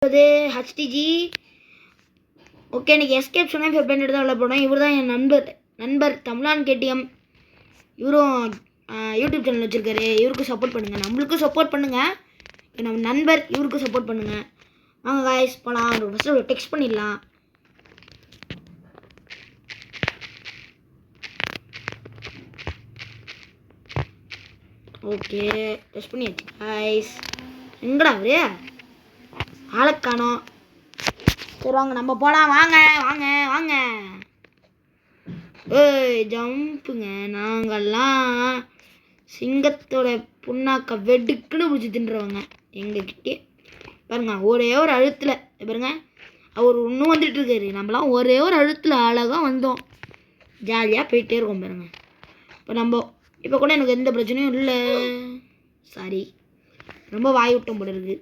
ஹச்டிஜி. Okay, இன்றைக்கி escape சொன்னால் fair பிளேண்டட் தான் விளையாட போனோம். இவர் தான் என் நண்பர் தமிழான் கேடிஎம். இவரும் யூடியூப் சேனல் வச்சுருக்காரு. இவருக்கும் சப்போர்ட் பண்ணுங்கள், நம்மளுக்கும் சப்போர்ட் பண்ணுங்கள். நம்ம நண்பர் இவருக்கும் சப்போர்ட் பண்ணுங்கள். வாங்க காய்ஸ் போகலாம். ஃபஸ்ட்டு ஒரு டெக்ஸ்ட் பண்ணிடலாம். ஓகே, டெஸ்ட் பண்ணியாச்சு காய்ஸ். எங்கடா அவரு ஆளக்கானோம். சரி வாங்க நம்ம போகலாம். வாங்க வாங்க வாங்க. ஏய் ஜம்புங்க. நாங்கள்லாம் சிங்கத்தோட புண்ணாக்க வெடுக்குன்னு பிடிச்சி தின்றவங்க. எங்ககிட்டே பாருங்க, ஒரே ஒரு அழுத்தில் பாருங்க, அவர் இன்னும் வந்துட்டு இருக்காரு. நம்மளாம் ஒரே ஒரு அழுத்தில் அழகாக வந்தோம், ஜாலியாக போயிட்டே இருக்கோம் பாருங்க. இப்போ கூட எனக்கு எந்த பிரச்சனையும் இல்லை. சாரி, ரொம்ப வாய் விட்டம் போல இருக்கு.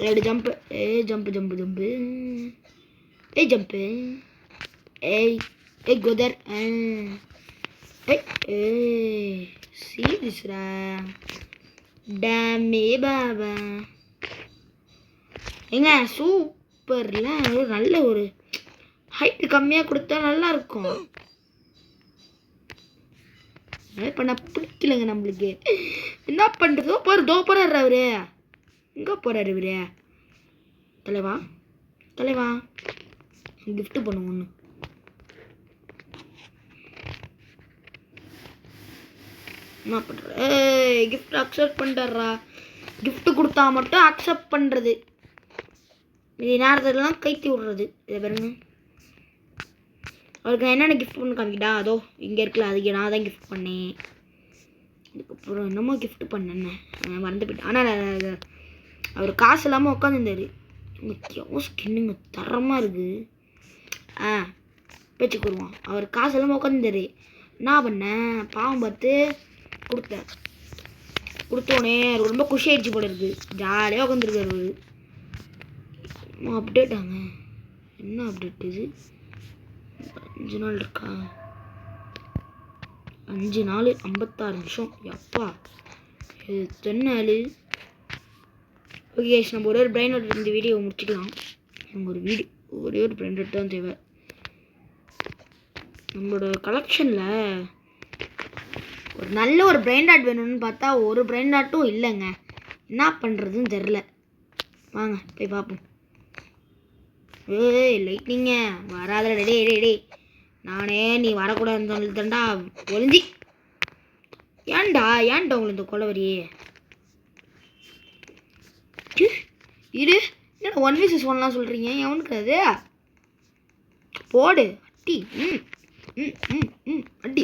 ரெண்டு jump. Jump jump jump. Jump. குதர். சீரியஸ்ரா டேமே பாபா. ஏங்க சூப்பர்ல. நல்ல ஒரு ஹைட்டு கம்மியாக கொடுத்தா நல்லா இருக்கும். பண்ண பிடிக்கலங்க நம்மளுக்கு. என்ன பண்ணுறது? போறாரு அவரு. எங்கே போறாரு இவரு? தலைவா தலைவா, கிஃப்ட் பண்ணுங்க ஒன்று. என்ன பண்ணுற? கிஃப்ட் அக்செப்ட் பண்ணுறா. கிஃப்ட் கொடுத்தா மட்டும் அக்செப்ட் பண்ணுறது, இது நேரத்துலாம் கைத்தி விடுறது. இதை பாருங்க, அவருக்கு நான் என்னென்ன கிஃப்ட் பண்ணி காமிக்கிட்டா? அதோ இங்கே இருக்கல, அதுக்கு நான் தான் கிஃப்ட் பண்ணேன். அதுக்கப்புறம் என்னமோ கிஃப்ட் பண்ணேன்னு மறந்து போயிட்டேன். ஆனால் அவர் காசு இல்லாமல் உட்காந்துருந்தார். எவ்வளோ ஸ்கின்னுங்க தரமாக இருக்குது. பேச்சுக்கு வருவான். அவர் காசு இல்லாமல் உட்காந்துருந்தார். என்ன பண்ணேன், பாவம் பார்த்து கொடுத்தேன். கொடுத்தோடனே அவருக்கு ரொம்ப குஷி ஆயிடுச்சு போல இருக்குது. ஜாலியாக உட்காந்துருக்காரு அவர். அப்டேட்டாங்க. என்ன அப்டேட் இது? 5 நாள் இருக்கா? 5 நாள் 56 நிமிஷம். எப்பா எத்தனை நாள்? ஓகே, நம்ம ஒரே ஒரு பிரைன் அவுட் இந்த வீடியோ முடிச்சுக்கலாம். நம்ம ஒரே ஒரு பிரைன் அவுட் தான் தேவை. நம்மளோட கலெக்ஷனில் ஒரு நல்ல ஒரு பிரைன் அவுட் வேணும்னு பார்த்தா ஒரு பிரைன் அவுட்டும் இல்லைங்க. என்ன பண்ணுறதுன்னு தெரில. வாங்க போய் பார்ப்போம். லைட்னிங்க வராத. டே நானே நீ வரக்கூடாதுன்னு சொல்லிட்டேன்டா. ஒளிஞ்சி ஏன்டா உங்களுக்கு இந்த கொலவரியே இரு. என்ன 1v1 சொல்கிறீங்க? எவனுக்கு அது? போடு அட்டி. அட்டி.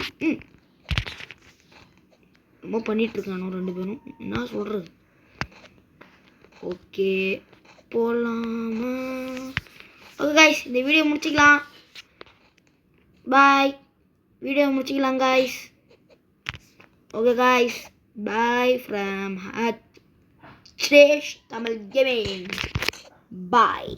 ரொம்ப பண்ணிகிட்ருக்கானோ 2 பேரும். என்ன சொல்கிறது? ஓகே போகலாமா? ஓகே காய்ஸ், இந்த வீடியோ முடிச்சிக்கலாம். பாய். வீடியோ முடிச்சிக்கலாம் guys. Okay guys, bye from Tamil Gaming. Bye.